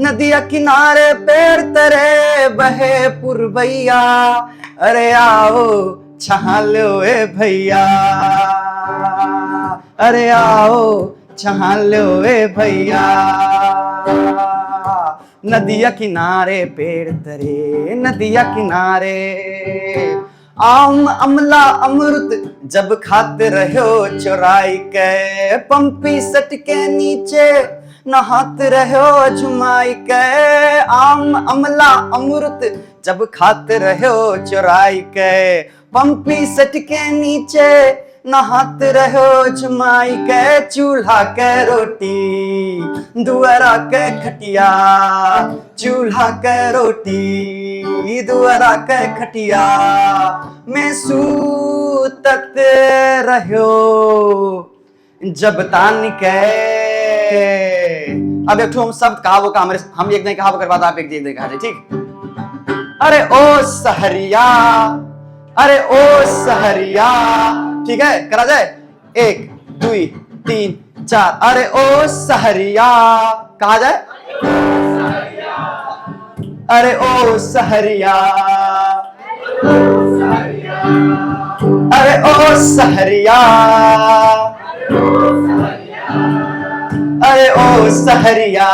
नदिया किनारे पेड़ तरे बहे पुरवैया, अरे आओ छहा लो ए भैया, अरे आओ छहा लो ए भैया। नदिया किनारे पेड़ तरे, नदिया किनारे आम अमला अमृत जब खाते रहो चुराई के, पंपी सट के नीचे नहाते रहो झुमाई के। आम अमला अमृत जब खाते रहो चुराई के, पंपी सट के नीचे नहाते रहो झुमाई के। चूल्हा के रोटी दुआरा के खटिया, चूल्हा के रोटी दुआरा के खटिया में सूतत रहो जब तान के। अब एक हम शब्द कहावो का हम एक नहीं कहावो कर बाद आप एक नहीं कहा, ठीक। अरे ओ सहरिया, अरे ओ सहरिया, ठीक है करा जाए, 1 2 3 4। अरे ओ सहरिया कहा जाए, अरे ओ सहरिया, अरे ओ सहरिया, अरे ओ सहरिया।